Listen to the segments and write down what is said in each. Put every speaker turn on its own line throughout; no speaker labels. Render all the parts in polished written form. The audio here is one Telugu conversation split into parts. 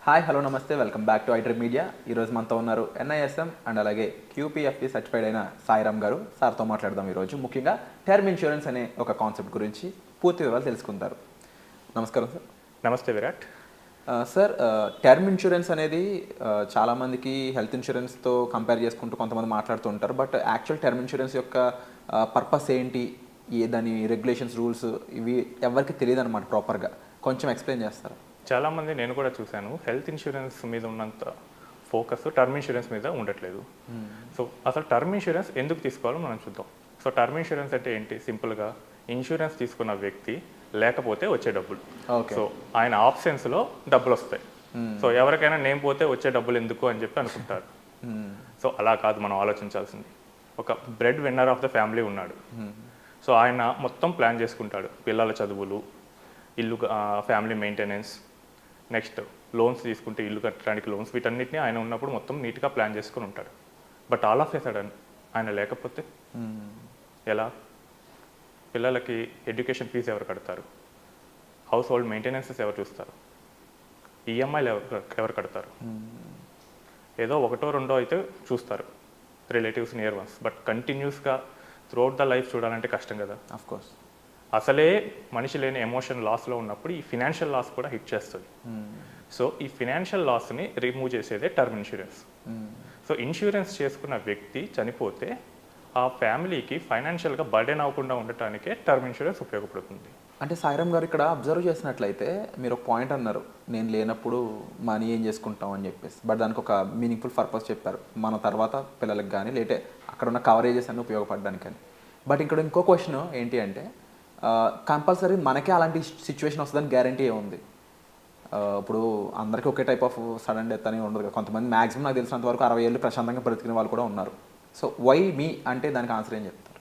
హాయ్ హలో నమస్తే welcome back to iDream media. ఈరోజు మనతో ఉన్నారు ఎన్ఐఎస్ఎం అండ్ అలాగే క్యూపీఎఫ్పి సర్టిఫైడ్ అయిన సాయిరామ్ గారు. సార్తో మాట్లాడదాం ఈరోజు ముఖ్యంగా టర్మ్ ఇన్సూరెన్స్ అనే ఒక కాన్సెప్ట్ గురించి పూర్తి వివరాలు తెలుసుకుంటారు. నమస్కారం సార్.
నమస్తే విరాట్.
సార్, టర్మ్ ఇన్సూరెన్స్ అనేది చాలామందికి హెల్త్ ఇన్సూరెన్స్తో కంపేర్ చేసుకుంటూ కొంతమంది మాట్లాడుతూ ఉంటారు. బట్ యాక్చువల్ టర్మ్ ఇన్సూరెన్స్ యొక్క పర్పస్ ఏంటి, దాని రెగ్యులేషన్స్, రూల్స్ ఇవి ఎవరికి తెలియదు అనమాట ప్రాపర్గా. కొంచెం ఎక్స్ప్లెయిన్ చేస్తారా?
చాలామంది నేను కూడా చూశాను, హెల్త్ ఇన్సూరెన్స్ మీద ఉన్నంత ఫోకస్ టర్మ్ ఇన్సూరెన్స్ మీద ఉండట్లేదు. సో అసలు టర్మ్ ఇన్సూరెన్స్ ఎందుకు తీసుకోవాలో మనం చూద్దాం. సో టర్మ్ ఇన్సూరెన్స్ అంటే ఏంటి? సింపుల్గా ఇన్సూరెన్స్ తీసుకున్న వ్యక్తి లేకపోతే వచ్చే డబ్బులు. సో ఆయన ఆప్షన్స్లో డబ్బులు వస్తాయి. సో ఎవరికైనా నేను పోతే వచ్చే డబ్బులు ఎందుకు అని చెప్పి అనుకుంటారు. సో అలా కాదు మనం ఆలోచించాల్సింది. ఒక bread winner of the family ఉన్నాడు. సో ఆయన మొత్తం ప్లాన్ చేసుకుంటాడు. పిల్లల చదువులు, ఇల్లు, ఫ్యామిలీ మెయింటెనెన్స్, నెక్స్ట్ లోన్స్ తీసుకుంటే ఇల్లు కట్టడానికి లోన్స్, వీటన్నిటిని ఆయన ఉన్నప్పుడు మొత్తం నీట్గా ప్లాన్ చేసుకుని ఉంటాడు. But all of A sudden ఆయన లేకపోతే ఎలా? పిల్లలకి ఎడ్యుకేషన్ ఫీజు ఎవరు కడతారు? హౌస్ హోల్డ్ మెయింటెనెన్సెస్ ఎవరు చూస్తారు? ఈఎంఐలు ఎవరు కడతారు? ఏదో ఒకటో రెండో అయితే చూస్తారు రిలేటివ్స్, నియర్ వన్స్. బట్ కంటిన్యూస్గా త్రూఅవుట్ ద లైఫ్ చూడాలంటే కష్టం కదా.
Of course.
అసలే మనిషి లేని ఎమోషన్ లాస్లో ఉన్నప్పుడు ఈ ఫినాన్షియల్ లాస్ కూడా హిట్ చేస్తుంది. సో ఈ ఫినాన్షియల్ లాస్ని రిమూవ్ చేసేదే టర్మ్ ఇన్సూరెన్స్. సో ఇన్సూరెన్స్ చేసుకున్న వ్యక్తి చనిపోతే ఆ ఫ్యామిలీకి ఫైనాన్షియల్గా బర్డెన్ అవ్వకుండా ఉండటానికే టర్మ్ ఇన్సూరెన్స్ ఉపయోగపడుతుంది.
అంటే సాయిరామ్ గారు ఇక్కడ అబ్జర్వ్ చేసినట్లయితే మీరు ఒక పాయింట్ అన్నారు, నేను లేనప్పుడు మనీ ఏం చేసుకుంటాం అని చెప్పేసి. బట్ దానికి ఒక మీనింగ్ఫుల్ పర్పస్ చెప్పారు, మన తర్వాత పిల్లలకు కానీ లేటే అక్కడ ఉన్న కవరేజెస్ అన్ని ఉపయోగపడడానికని. బట్ ఇక్కడ ఇంకో క్వశ్చన్ ఏంటి అంటే, కంపల్సరీ మనకే అలాంటి సిచ్యువేషన్ వస్తుందని గ్యారంటీ ఏముంది? ఇప్పుడు అందరికీ ఒకే టైప్ ఆఫ్ సడన్ డెత్ అని ఉండదు కదా. కొంతమంది మ్యాక్సిమం నాకు తెలిసినంత వరకు 60 ఏళ్ళు ప్రశాంతంగా బ్రతికిన వాళ్ళు కూడా ఉన్నారు. సో వై మీ అంటే దానికి ఆన్సర్ ఏం చెప్తారు?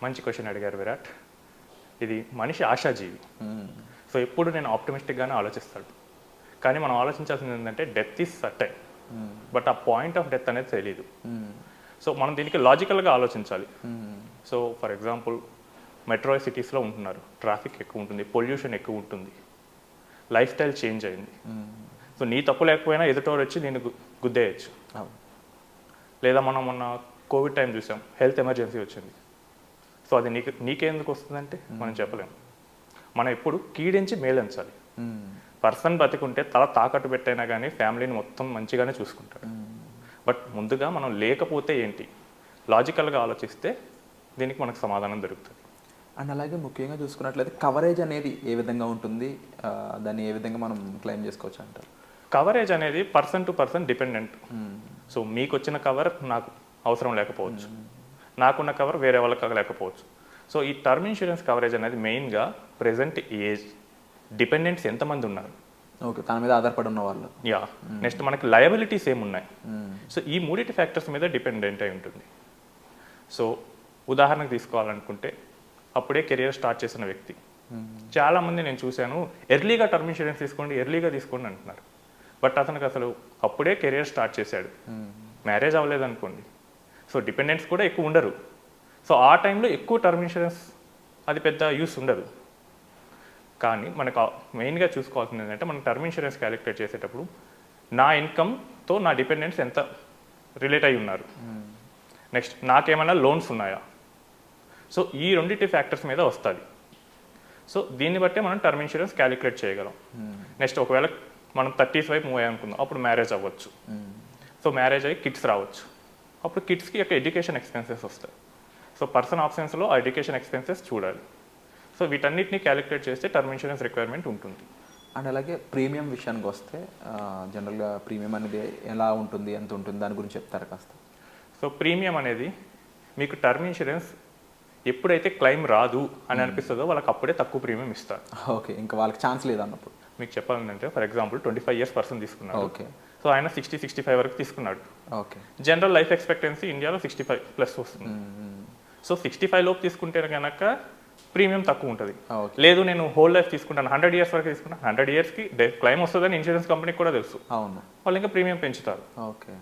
మంచి క్వశ్చన్ అడిగారు విరాట్. ఇది మనిషి ఆశాజీవి. సో ఎప్పుడు నేను ఆప్టమిస్టిక్గానే ఆలోచిస్తాడు. కానీ మనం ఆలోచించాల్సింది ఏంటంటే డెత్ ఈజ్ సర్టైన్, బట్ ఆ పాయింట్ ఆఫ్ డెత్ అనేది తెలియదు. సో మనం దీనికి లాజికల్గా ఆలోచించాలి. సో ఫర్ ఎగ్జాంపుల్, మెట్రో సిటీస్లో ఉంటున్నారు, ట్రాఫిక్ ఎక్కువ ఉంటుంది, పొల్యూషన్ ఎక్కువ ఉంటుంది, లైఫ్ స్టైల్ చేంజ్ అయింది. సో నీ తప్పు లేకపోయినా ఎదుటోరు వచ్చి నేను గుద్దేయచ్చు. లేదా మనం మొన్న కోవిడ్ టైం చూసాం, హెల్త్ ఎమర్జెన్సీ వచ్చింది. సో అది నీకెందుకు వస్తుందంటే మనం చెప్పలేము. మనం ఎప్పుడు కీడించి మేలంచాలి. పర్సన్ బతికుంటే తల తాకట్టు పెట్టైనా కానీ ఫ్యామిలీని మొత్తం మంచిగానే చూసుకుంటాడు. బట్ ముందుగా మనం లేకపోతే ఏంటి, లాజికల్గా ఆలోచిస్తే దీనికి మనకు సమాధానం దొరుకుతుంది.
అండ్ అలాగే ముఖ్యంగా చూసుకున్నట్లయితే కవరేజ్ అనేది ఏ విధంగా ఉంటుంది, దాన్ని ఏ విధంగా మనం క్లెయిమ్ చేసుకోవచ్చు అంటారు?
కవరేజ్ అనేది person to person dependent. So మీకు వచ్చిన కవర్ నాకు అవసరం లేకపోవచ్చు, నాకున్న కవర్ వేరే వాళ్ళకి లేకపోవచ్చు. సో ఈ టర్మ్ ఇన్సూరెన్స్ కవరేజ్ అనేది మెయిన్గా ప్రెజెంట్ ఏజ్, డిపెండెంట్స్ ఎంతమంది ఉన్నారు,
ఓకే, తన మీద ఆధారపడి ఉన్న వాళ్ళు,
నెక్స్ట్ మనకి లయబిలిటీస్ ఏమున్నాయి. సో ఈ మూడింటి ఫ్యాక్టర్స్ మీద డిపెండెంట్ అయి ఉంటుంది. సో ఉదాహరణకు తీసుకోవాలనుకుంటే, అప్పుడే కెరియర్ స్టార్ట్ చేసిన వ్యక్తి, చాలామంది నేను చూశాను ఎర్లీగా టర్మ్ ఇన్సూరెన్స్ తీసుకోండి, ఎర్లీగా తీసుకోండి అంటున్నారు. బట్ అతనికి అసలు అప్పుడే కెరియర్ స్టార్ట్ చేశాడు, మ్యారేజ్ అవ్వలేదు అనుకోండి. సో డిపెండెంట్స్ కూడా ఎక్కువ ఉండరు. సో ఆ టైంలో ఎక్కువ టర్మ్ ఇన్సూరెన్స్ అది పెద్ద యూస్ ఉండదు. కానీ మనకు మెయిన్గా చూసుకోవాల్సింది ఏంటంటే, మనం టర్మ్ ఇన్సూరెన్స్ క్యాలిక్యులేట్ చేసేటప్పుడు నా ఇన్కమ్తో నా డిపెండెంట్స్ ఎంత రిలేట్ అయి ఉన్నారు, నెక్స్ట్ నాకేమైనా లోన్స్ ఉన్నాయా. సో ఈ రెండింటి ఫ్యాక్టర్స్ మీద వస్తుంది. సో దీన్ని బట్టే మనం టర్మ్ ఇన్సూరెన్స్ క్యాలిక్యులేట్ చేయగలం. నెక్స్ట్ ఒకవేళ మనం 30s వైపు మూవ్ అయ్యామనుకుందాం, అప్పుడు మ్యారేజ్ అవ్వచ్చు. సో మ్యారేజ్ అయ్యి కిడ్స్ రావచ్చు, అప్పుడు కిడ్స్కి యొక్క ఎడ్యుకేషన్ ఎక్స్పెన్సెస్ వస్తాయి. సో పర్సన్ ఆప్షన్స్లో ఆ ఎడ్యుకేషన్ ఎక్స్పెన్సెస్ చూడాలి. సో వీటన్నిటిని క్యాలిక్యులేట్ చేస్తే టర్మ్ ఇన్సూరెన్స్ రిక్వైర్మెంట్ ఉంటుంది.
అండ్ అలాగే ప్రీమియం విషయానికి వస్తే, జనరల్గా ప్రీమియం అనేది ఎలా ఉంటుంది, ఎంత ఉంటుంది, దాని గురించి చెప్తారు కాస్త?
సో ప్రీమియం అనేది మీకు టర్మ్ ఇన్సూరెన్స్ ఎప్పుడైతే క్లెయిమ్ రాదు అని అనిపిస్తుందో వాళ్ళకి అప్పుడే తక్కువ ప్రీమియం ఇస్తారు.
ఓకే, ఇంకా వాళ్ళకి ఛాన్స్ లేదన్నప్పుడు.
మీకు చెప్పాలంటే ఫర్ ఎగ్జాంపుల్ 25 years పర్సన్ తీసుకున్నాడు.
ఓకే.
సో ఆయన 60-65 వరకు తీసుకున్నాడు.
ఓకే.
జనరల్ లైఫ్ ఎక్స్పెక్టెన్సీ ఇండియాలో 65+ వస్తుంది. సో 65 లోపు తీసుకుంటే కనుక ప్రీమియం తక్కువ ఉంటుంది. లేదు నేను హోల్ లైఫ్ తీసుకుంటాను, 100 years వరకు తీసుకుంటాను, 100 yearsకి క్లెయిమ్ వస్తుందని ఇన్సూరెన్స్ కంపెనీకి కూడా తెలుసు.
అవును, వాళ్ళు
ఇంకా ప్రీమియం పెంచుతారు.
ఓకే.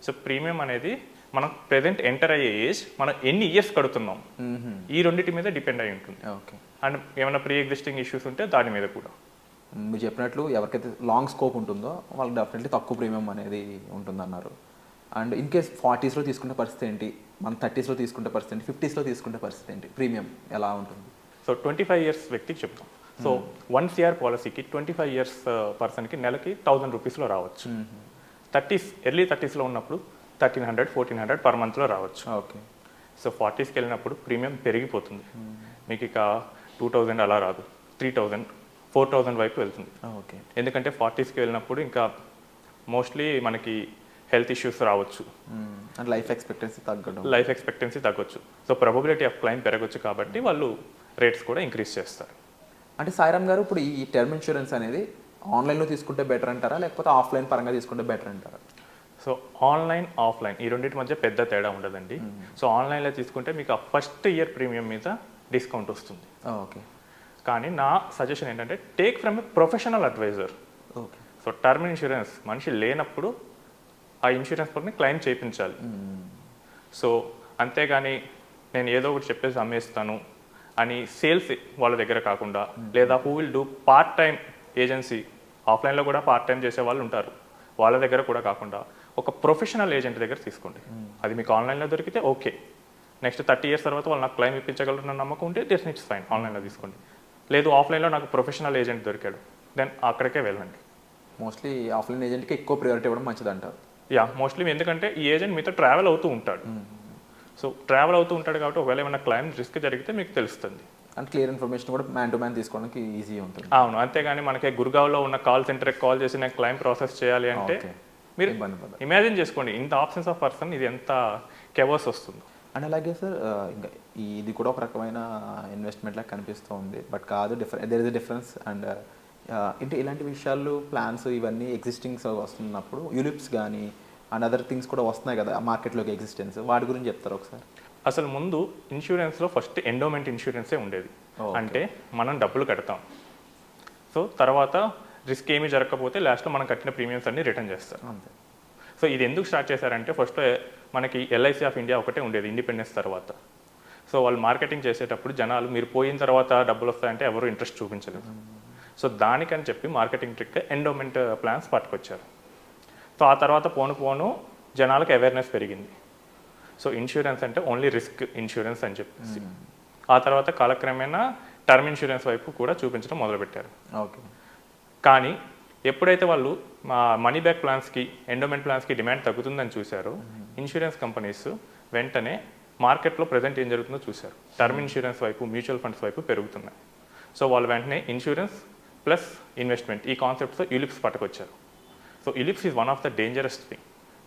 సో ప్రీమియం అనేది మనం ప్రెజెంట్ ఎంటర్ అయ్యే ఏజ్, మనం ఎన్ని ఇయర్స్ కడుతున్నాం, ఈ రెండింటి మీద డిపెండ్ అయి ఉంటుంది.
ఓకే.
అండ్ ఏమైనా ప్రీ ఎగ్జిస్టింగ్ ఇష్యూస్ ఉంటే దాని మీద కూడా.
మీరు చెప్పినట్లు ఎవరికైతే లాంగ్ స్కోప్ ఉంటుందో వాళ్ళకి డెఫినెట్లీ తక్కువ ప్రీమియం అనేది ఉంటుందన్నారు. అండ్ ఇన్ కేస్ 40స్లో తీసుకునే పరిస్థితి ఏంటి, మన 30స్లో తీసుకుంటే పరిస్థితి ఏంటి, 50స్లో తీసుకుంటే పరిస్థితి ఏంటి, ప్రీమియం ఎలా ఉంటుంది?
సో 25 ఇయర్స్ వ్యక్తికి చెప్తాం. సో 1 CR పాలసీకి 25 ఇయర్స్ పర్సన్కి నెలకి 1000 రూపీస్లో రావచ్చు. 30s ఎర్లీ 30స్లో ఉన్నప్పుడు 1300 1400 పర్ మంత్లో రావచ్చు.
ఓకే.
సో 40స్కి వెళ్ళినప్పుడు ప్రీమియం పెరిగిపోతుంది. మీకు ఇక 2000 అలా రాదు, 3000 4000 వైపు వెళ్తుంది.
ఓకే.
ఎందుకంటే 40స్కి వెళ్ళినప్పుడు ఇంకా మోస్ట్లీ మనకి హెల్త్ ఇష్యూస్ రావచ్చు,
అండ్ లైఫ్ ఎక్స్పెక్టెన్సీ
తగ్గొచ్చు. సో ప్రాబబిలిటీ ఆఫ్ క్లైమ్ పెరగచ్చు, కాబట్టి వాళ్ళు రేట్స్ కూడా ఇంక్రీజ్ చేస్తారు.
అంటే సాయిరామ్ గారు, ఇప్పుడు ఈ టర్మ్ ఇన్సూరెన్స్ అనేది ఆన్లైన్లో తీసుకుంటే బెటర్ అంటారా, లేకపోతే ఆఫ్లైన్ పరంగా తీసుకుంటే బెటర్ అంటారా?
సో ఆన్లైన్ ఆఫ్లైన్ ఈ రెండింటి మధ్య పెద్ద తేడా ఉండదండి. సో ఆన్లైన్లో తీసుకుంటే మీకు ఆ ఫస్ట్ ఇయర్ ప్రీమియం మీద డిస్కౌంట్ వస్తుంది.
ఓకే.
కానీ నా సజెషన్ ఏంటంటే take from a professional adviser.
Okay.
So term insurance మనిషి లేనప్పుడు ఆ ఇన్సూరెన్స్ పని క్లెయిమ్ చేయించాలి. సో అంతేగాని నేను ఏదో ఒకటి చెప్పేసి అమ్మేస్తాను అని సేల్స్ వాళ్ళ దగ్గర కాకుండా, లేదా who will do part time agency, ఆఫ్లైన్లో కూడా పార్ట్ టైం చేసే వాళ్ళు ఉంటారు, వాళ్ళ దగ్గర కూడా కాకుండా ఒక ప్రొఫెషనల్ ఏజెంట్ దగ్గర తీసుకోండి. అది మీకు ఆన్లైన్లో దొరికితే ఓకే, నెక్స్ట్ 30 ఇయర్స్ తర్వాత వాళ్ళు నాకు క్లెయిమ్ ఇప్పించగలరు నమ్మకం ఉంటే ఇట్స్ ఫైన్, ఆన్లైన్లో తీసుకోండి. లేదు ఆఫ్లైన్లో నాకు ప్రొఫెషనల్ ఏజెంట్ దొరికాడు, దెన్ అక్కడికే వెళ్ళండి.
మోస్ట్లీ ఆఫ్లైన్ ఏజెంట్కి ఎక్కువ ప్రియారిటీ ఇవ్వడం మంచిది అంటారు.
మోస్ట్లీ ఎందుకంటే ఈ ఏజెంట్ మీతో ట్రావెల్ అవుతూ ఉంటాడు. సో ట్రావెల్ అవుతూ ఉంటాడు కాబట్టి ఒకవేళ ఏమైనా క్లైమ్ రిస్క్ జరిగితే మీకు తెలుస్తుంది.
అండ్ క్లియర్ ఇన్ఫర్మేషన్ కూడా మ్యాన్ టు మ్యాన్ తీసుకోవడానికి ఈజీ ఉంటుంది.
అవును, అంతేగాని మనకి గుర్గావ్లో ఉన్న కాల్ సెంటర్కి కాల్ చేసి నేను క్లైమ్ ప్రాసెస్ చేయాలి అంటే మీరు ఇమాజిన్ చేసుకోండి, ఇంత ఆప్షన్స్ ఆఫ్ పర్సన్, ఇది ఎంత కెవర్స్ వస్తుందో.
అండ్ అలాగే సార్, ఇంకా ఇది కూడా ఒక రకమైన ఇన్వెస్ట్మెంట్ లాగా కనిపిస్తూ ఉంది, బట్ కాదు, there is a difference. And అంటే ఇలాంటి విషయాలు ప్లాన్స్ ఇవన్నీ ఎగ్జిస్టింగ్స్ వస్తున్నప్పుడు యూలిప్స్ కానీ అండ్ అదర్ థింగ్స్ కూడా వస్తున్నాయి కదా మార్కెట్లోకి ఎగ్జిస్టెన్స్, వాటి గురించి చెప్తారు ఒకసారి?
అసలు ముందు ఇన్సూరెన్స్లో ఫస్ట్ ఎండోమెంట్ ఇన్సూరెన్సే ఉండేది. అంటే మనం డబ్బులు కడతాం, సో తర్వాత రిస్క్ ఏమీ జరగకపోతే లాస్ట్లో మనం కట్టిన ప్రీమియమ్స్ అన్ని రిటర్న్ చేస్తారు.
అంతే.
సో ఇది ఎందుకు స్టార్ట్ చేశారంటే ఫస్ట్ మనకి LIC ఆఫ్ ఇండియా ఒకటే ఉండేది ఇండిపెండెన్స్ తర్వాత. సో వాళ్ళు మార్కెటింగ్ చేసేటప్పుడు జనాలు మీరు పోయిన తర్వాత డబ్బులు వస్తాయంటే ఎవరు ఇంట్రెస్ట్ చూపించలేదు. సో దానికని చెప్పి మార్కెటింగ్ ట్రిక్ ఎండోమెంట్ ప్లాన్స్ పట్టుకొచ్చారు. సో ఆ తర్వాత పోను జనాలకు అవేర్నెస్ పెరిగింది. సో ఇన్సూరెన్స్ అంటే ఓన్లీ రిస్క్ ఇన్సూరెన్స్ అని చెప్పేసి ఆ తర్వాత కాలక్రమేణా టర్మ్ ఇన్సూరెన్స్ వైపు కూడా చూపించడం మొదలుపెట్టారు.
ఓకే.
కానీ ఎప్పుడైతే వాళ్ళు మనీ బ్యాక్ ప్లాన్స్కి, ఎండోమెంట్ ప్లాన్స్కి డిమాండ్ తగ్గుతుందని చూశారో ఇన్సూరెన్స్ కంపెనీస్ వెంటనే మార్కెట్లో ప్రజెంట్ ఏం జరుగుతుందో చూశారు, టర్మ్ ఇన్సూరెన్స్ వైపు, మ్యూచువల్ ఫండ్స్ వైపు పెరుగుతున్నాయి. సో వాళ్ళు వెంటనే ఇన్సూరెన్స్ ప్లస్ ఇన్వెస్ట్మెంట్ ఈ కాన్సెప్ట్తో యూలిప్స్ పట్టుకొచ్చారు. So ULIPs is one of the dangerous thing.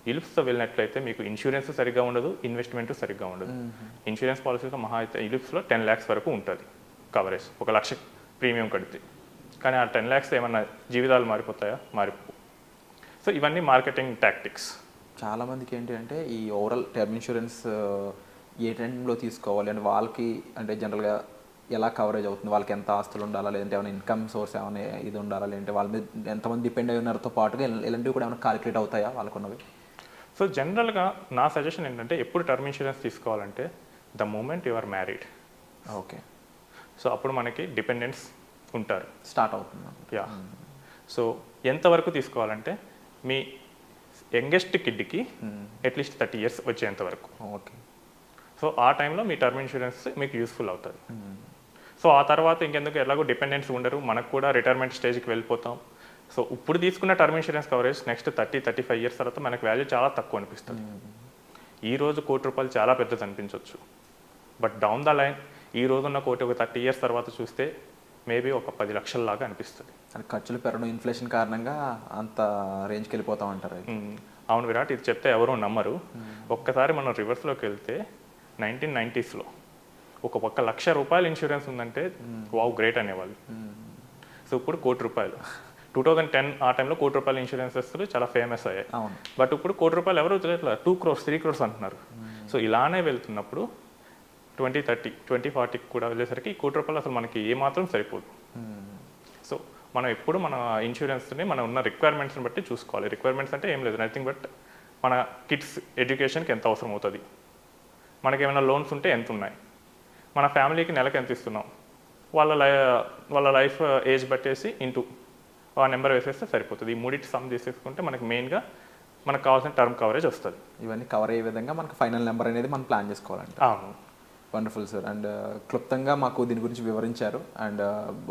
యూలిప్స్తో వెళ్ళినట్లయితే మీకు ఇన్సూరెన్స్ సరిగ్గా ఉండదు, ఇన్వెస్ట్మెంట్ సరిగ్గా ఉండదు. ఇన్సూరెన్స్ పాలసీతో మహా అయితే యూలిప్స్లో 10 lakhs వరకు ఉంటుంది కవరేజ్, 1 లక్ష ప్రీమియం కడితే. కానీ ఆ 10 lakhs ఏమన్నా జీవితాలు మారిపోతాయా? మారిపో. సో ఇవన్నీ మార్కెటింగ్ టాక్టిక్స్.
చాలామందికి ఏంటి అంటే ఈ ఓవరాల్ టర్మ్ ఇన్సూరెన్స్ ఏ టైంలో తీసుకోవాలి అంటే వాళ్ళకి, అంటే జనరల్గా ఎలా కవరేజ్ అవుతుంది, వాళ్ళకి ఎంత ఆస్తులు ఉండాలా, లేదంటే ఏమైనా ఇన్కమ్ సోర్స్ ఏమైనా ఇది ఉండాలా, లేదంటే వాళ్ళ మీద ఎంతమంది డిపెండ్ అయి ఉన్నారతో పాటుగా ఇలాంటివి కూడా ఏమైనా కాలిక్యులేట్ అవుతాయా వాళ్ళకున్నవి?
సో జనరల్గా నా సజెషన్ ఏంటంటే ఎప్పుడు టర్మ్ ఇన్సూరెన్స్ తీసుకోవాలంటే the moment you are married.
Okay.
So అప్పుడు మనకి డిపెండెంట్స్ ఉంటారు,
స్టార్ట్ అవుతుంది.
యా. సో ఎంతవరకు తీసుకోవాలంటే మీ యంగెస్ట్ కిడ్కి అట్లీస్ట్ 30 years వచ్చేంత వరకు.
ఓకే.
సో ఆ టైంలో మీ టర్మ్ ఇన్సూరెన్స్ మీకు యూస్ఫుల్ అవుతుంది. సో ఆ తర్వాత ఇంకెందుకు, ఎలాగో డిపెండెంట్స్ ఉండరు, మనకు కూడా రిటైర్మెంట్ స్టేజ్కి వెళ్ళిపోతాం. సో ఇప్పుడు తీసుకున్న term insurance coverage next 30-35 years తర్వాత మనకు వాల్యూ చాలా తక్కువ అనిపిస్తుంది. ఈ రోజు ₹1,00,00,000 చాలా పెద్దది అనిపించవచ్చు, బట్ డౌన్ ద లైన్ ఈ రోజు ఉన్న కోటి ఒక 30 years తర్వాత చూస్తే మేబీ ఒక 10 లక్షల లాగా అనిపిస్తుంది.
అది ఖర్చులు పెరగడం, ఇన్ఫ్లేషన్ కారణంగా అంత రేంజ్కి వెళ్ళిపోతాం అంటారు.
అవును విరాట్, ఇది చెప్తే ఎవరూ నమ్మరు. ఒక్కసారి మనం రివర్స్లోకి వెళ్తే 1990sలో ఒక ₹1,00,000 ఇన్సూరెన్స్ ఉందంటే వావ్ గ్రేట్ అనేవాళ్ళు. సో ఇప్పుడు ₹1,00,00,000. 2010 ఆ టైంలో ₹1,00,00,000 ఇన్సూరెన్సెస్ చాలా ఫేమస్ అయ్యాయి. బట్ ఇప్పుడు ₹1,00,00,000 ఎవరు తెలియట్లేదు, 2 crores 3 crores అంటున్నారు. సో ఇలానే వెళ్తున్నప్పుడు 2030 2040 కూడా వెళ్ళేసరికి ఈ ₹1,00,00,000 అసలు మనకి ఏమాత్రం సరిపోదు. సో మనం ఎప్పుడు మన ఇన్సూరెన్స్ని మనం ఉన్న రిక్వైర్మెంట్స్ని బట్టి చూసుకోవాలి. రిక్వైర్మెంట్స్ అంటే ఏం లేదు, నథింగ్ బట్ మన కిడ్స్ ఎడ్యుకేషన్కి ఎంత అవసరం అవుతుంది, మనకేమైనా లోన్స్ ఉంటే ఎంత ఉన్నాయి, మన ఫ్యామిలీకి నెలకు ఎంత ఇస్తున్నాం, వాళ్ళ లైఫ్ ఏజ్ బట్టేసి ఇంటూ ఆ నెంబర్ వేసేస్తే సరిపోతుంది. ఈ మూడింటి సమ్ చేసేసుకుంటే మనకి మెయిన్గా మనకు కావాల్సిన టర్మ్ కవరేజ్ వస్తుంది.
ఇవన్నీ కవర్ అయ్యే విధంగా మనకు ఫైనల్ నెంబర్ అనేది మనం ప్లాన్ చేసుకోవాలంట.
అవును.
Wonderful sir. అండ్ క్లుప్తంగా మాకు దీని గురించి వివరించారు. అండ్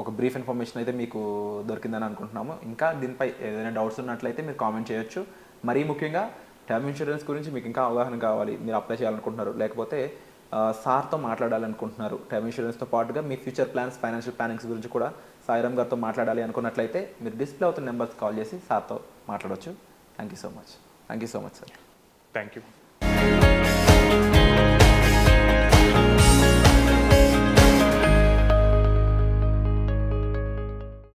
ఒక బ్రీఫ్ ఇన్ఫర్మేషన్ అయితే మీకు దొరికిందని అనుకుంటున్నాము. ఇంకా దీనిపై ఏదైనా డౌట్స్ ఉన్నట్లయితే మీరు కామెంట్ చేయొచ్చు. మరీ ముఖ్యంగా టర్మ్ ఇన్సూరెన్స్ గురించి మీకు ఇంకా అవగాహన కావాలి, మీరు అప్లై చేయాలనుకుంటున్నారు, లేకపోతే సార్తో మాట్లాడాలనుకుంటున్నారు, టర్మ్ ఇన్సూరెన్స్తో పాటుగా మీ ఫ్యూచర్ ప్లాన్స్, ఫైనాన్షియల్ ప్లానింగ్స్ గురించి కూడా సాయిరామ్ గారితో మాట్లాడాలి అనుకున్నట్లయితే మీరు డిస్ప్లే అవుతున్న నెంబర్స్ కాల్ చేసి సార్తో మాట్లాడవచ్చు. Thank you so much. Thank you so much sir.
Thank you.